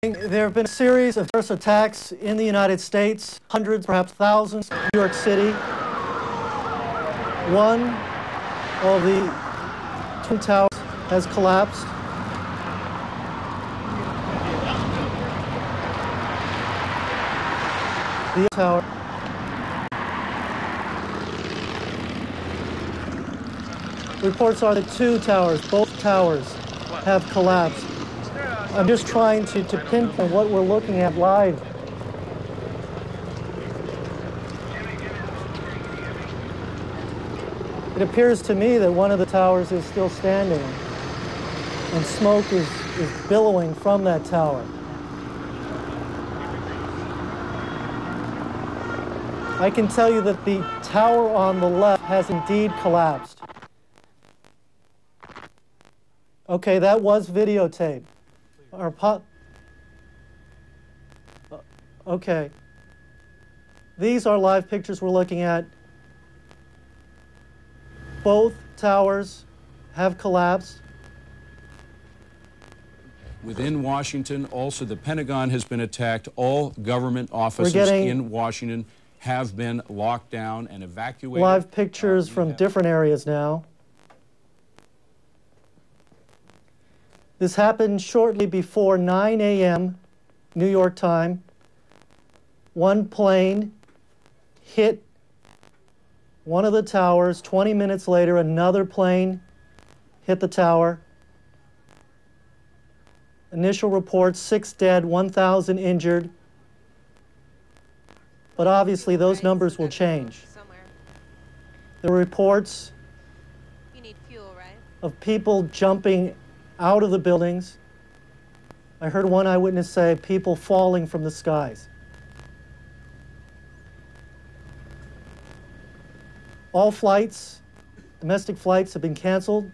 There have been a series of terrorist attacks in the United States, hundreds, perhaps thousands, in New York City. One of the Twin Towers has collapsed. The tower. Reports are that two towers, both towers, have collapsed. I'm just trying to pinpoint what we're looking at live. It appears to me that one of the towers is still standing, and smoke is billowing from that tower. I can tell you that the tower on the left has indeed collapsed. Okay, that was videotaped. Okay. These are live pictures we're looking at. Both towers have collapsed. Within Washington, also the Pentagon has been attacked. All government offices in Washington have been locked down and evacuated. Live pictures from different areas now. This happened shortly before 9 a.m. New York time. One plane hit one of the towers. 20 minutes later, another plane hit the tower. Initial reports, 6 dead, 1,000 injured. But obviously, those numbers will change. There were reports of people jumping out of the buildings. I heard one eyewitness say people falling from the skies. All flights, domestic flights, have been canceled.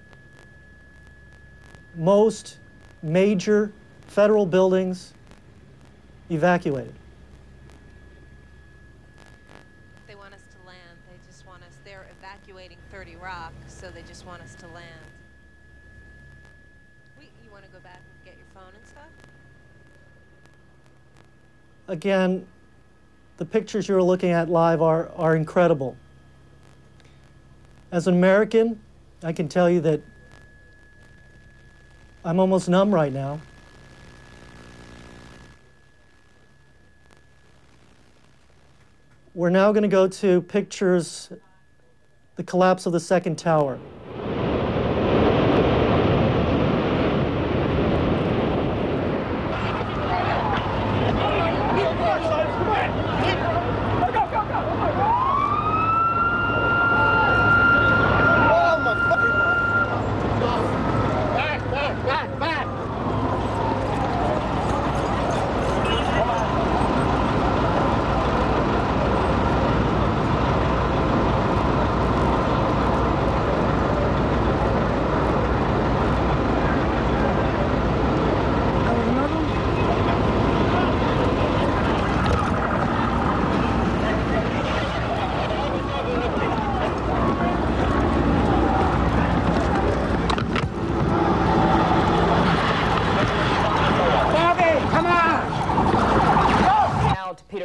Most major federal buildings evacuated. They want us to land. They just want us. They're evacuating 30 Rock, so they just want us to land. You want to go back and get your phone and stuff? Again, the pictures you're looking at live are incredible. As an American, I can tell you that I'm almost numb right now. We're now going to go to pictures, the collapse of the second tower.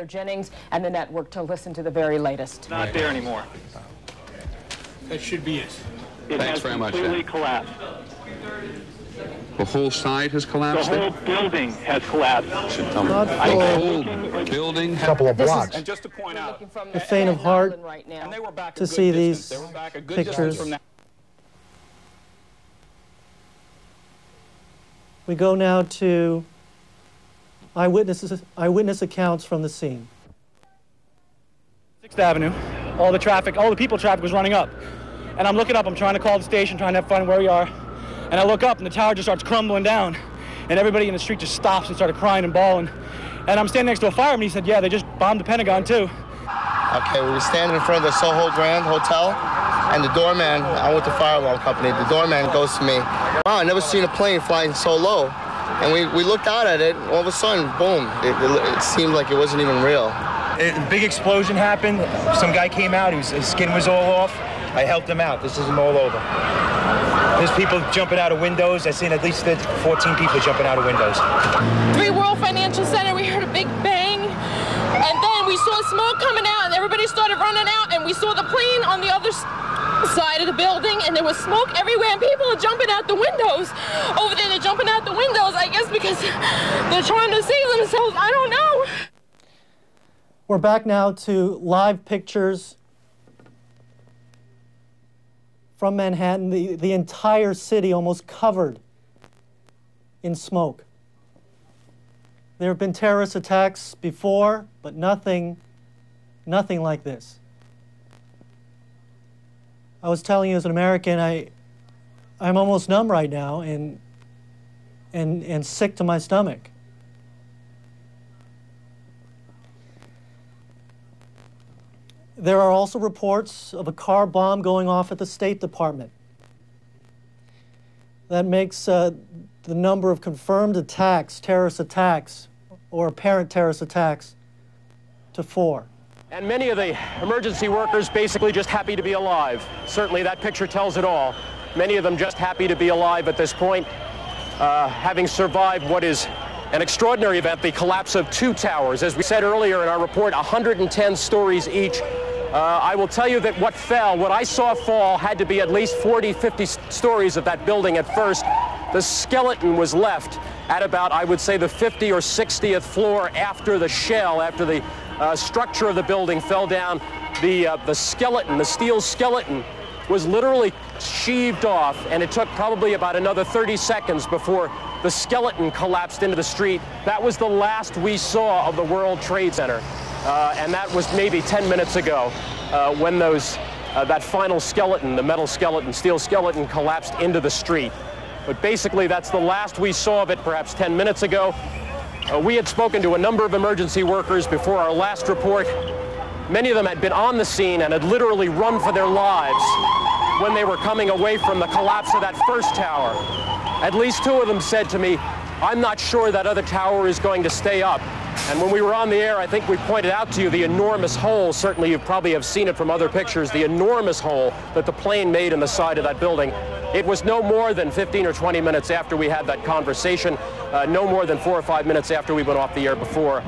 Jennings and the network to listen to the very latest. Not there anymore. That should be it. Thanks very much. Completely collapsed. The whole side has collapsed? The whole building has collapsed. The whole building? A couple of blocks. And just to point out, the faint of heart to see these pictures. We go now to eyewitness accounts from the scene. 6th Avenue, all the people traffic was running up. And I'm looking up, I'm trying to call the station, trying to find where we are. And I look up and the tower just starts crumbling down. And everybody in the street just stops and started crying and bawling. And I'm standing next to a fireman, he said, yeah, they just bombed the Pentagon too. Okay, we were standing in front of the Soho Grand Hotel, and the doorman, I went to fire alarm company, the doorman goes to me, wow, I never seen a plane flying so low. And we looked out at it, all of a sudden, boom, it seemed like it wasn't even real. A big explosion happened. Some guy came out, his skin was all off. I helped him out. This is him all over. There's people jumping out of windows. I've seen at least 14 people jumping out of windows. World Financial Center, we heard a big bang, and then we saw smoke coming out, and everybody started running out, and we saw the plane on the other side of the building, and there was smoke everywhere, and people are jumping out the windows. Over there, they're jumping out the windows, I guess because they're trying to save themselves. I don't know. We're back now to live pictures from Manhattan, the entire city almost covered in smoke. There have been terrorist attacks before, but nothing like this. I was telling you as an American, I'm almost numb right now and sick to my stomach. There are also reports of a car bomb going off at the State Department. That makes the number of confirmed attacks, terrorist attacks, or apparent terrorist attacks to 4. And many of the emergency workers basically just happy to be alive. Certainly that picture tells it all. Many of them just happy to be alive at this point, having survived what is an extraordinary event, the collapse of 2 towers. As we said earlier in our report, 110 stories each. I will tell you that what I saw fall had to be at least 40, 50 stories of that building at first. The skeleton was left at about, I would say, the 50th or 60th floor after the shell, after the structure of the building fell down. The skeleton, the steel skeleton, was literally sheaved off, and it took probably about another 30 seconds before the skeleton collapsed into the street. That was the last we saw of the World Trade Center. And that was maybe 10 minutes ago when that final skeleton, the metal skeleton, steel skeleton, collapsed into the street. But basically, that's the last we saw of it, perhaps 10 minutes ago. We had spoken to a number of emergency workers before our last report. Many of them had been on the scene and had literally run for their lives when they were coming away from the collapse of that first tower. At least 2 of them said to me, "I'm not sure that other tower is going to stay up." And when we were on the air, I think we pointed out to you the enormous hole. Certainly you probably have seen it from other pictures, the enormous hole that the plane made in the side of that building. It was no more than 15 or 20 minutes after we had that conversation, no more than 4 or 5 minutes after we went off the air before,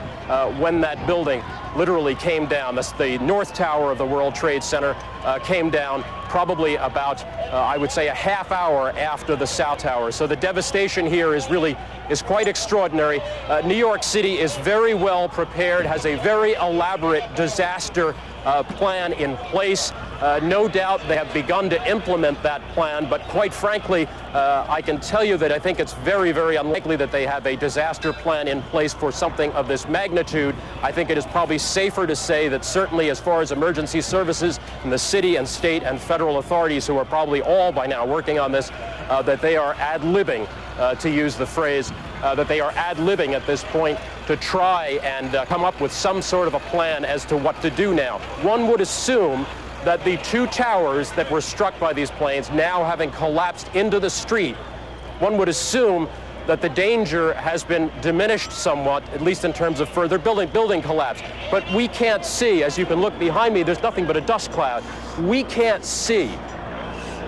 when that building literally came down. The North Tower of the World Trade Center came down probably about, I would say, a half hour after the South Tower. So the devastation here is quite extraordinary. New York City is very well prepared, has a very elaborate disaster plan in place. No doubt they have begun to implement that plan, but quite frankly, I can tell you that I think it's very, very unlikely that they have a disaster plan in place for something of this magnitude. I think it is probably safer to say that certainly as far as emergency services and the city and state and federal authorities, who are probably all by now working on this, that they are ad-libbing, to use the phrase, that they are ad-libbing at this point to try and come up with some sort of a plan as to what to do now. One would assume that the 2 towers that were struck by these planes, now having collapsed into the street, one would assume that the danger has been diminished somewhat, at least in terms of further building collapse. But we can't see, as you can look behind me, there's nothing but a dust cloud. We can't see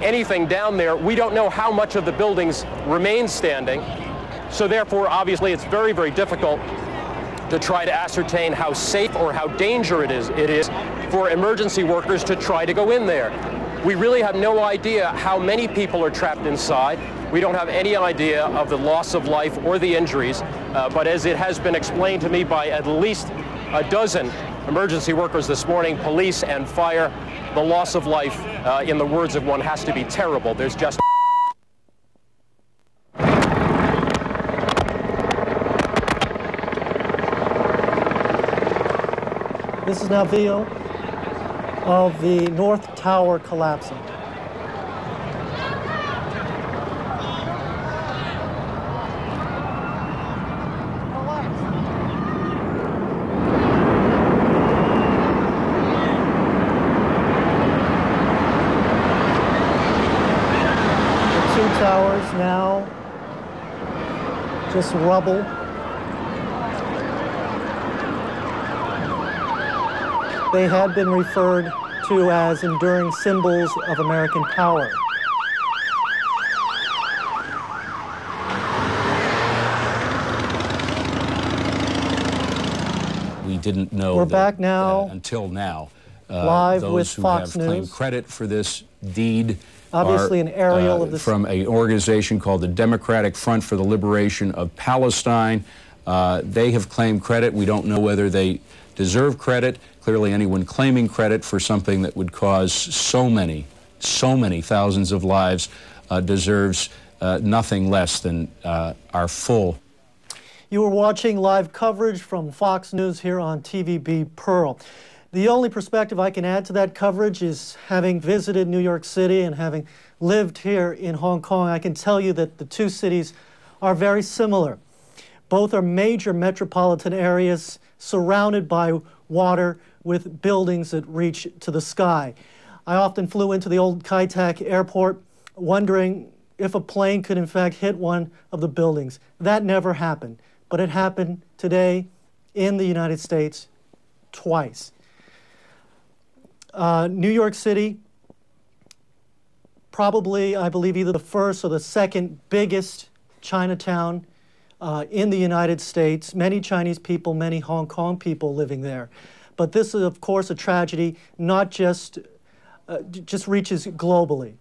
anything down there. We don't know how much of the buildings remain standing. So therefore, obviously, it's very, very difficult to try to ascertain how safe or how dangerous it is for emergency workers to try to go in there. We really have no idea how many people are trapped inside. We don't have any idea of the loss of life or the injuries, but as it has been explained to me by at least a dozen emergency workers this morning, police and fire, the loss of life, in the words of one, has to be terrible. There's just... This is now video of the North Tower collapsing. The 2 towers now just rubble. They had been referred to as enduring symbols of American power. didn't know We're that, back now, until now. live those with who Fox have claimed News. credit for this deed Obviously are, an aerial of the from an organization called the Democratic Front for the Liberation of Palestine. They have claimed credit. We don't know whether they deserve credit. Clearly anyone claiming credit for something that would cause so many thousands of lives deserves nothing less than our full. You were watching live coverage from Fox News here on TVB Pearl. The only perspective I can add to that coverage is having visited New York City and having lived here in Hong Kong, I can tell you that the two cities are very similar. Both are major metropolitan areas surrounded by water with buildings that reach to the sky. I often flew into the old Kai Tak airport wondering if a plane could in fact hit one of the buildings. That never happened, but it happened today in the United States twice. New York City, probably, I believe, either the first or the second biggest Chinatown in the United States. Many Chinese people, many Hong Kong people living there. But this is, of course, a tragedy not just reaches globally.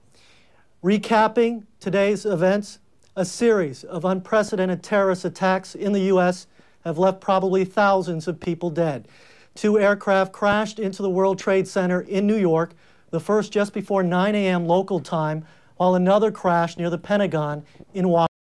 Recapping today's events, a series of unprecedented terrorist attacks in the U.S. have left probably thousands of people dead. 2 aircraft crashed into the World Trade Center in New York, the first just before 9 a.m. local time, while another crashed near the Pentagon in Washington.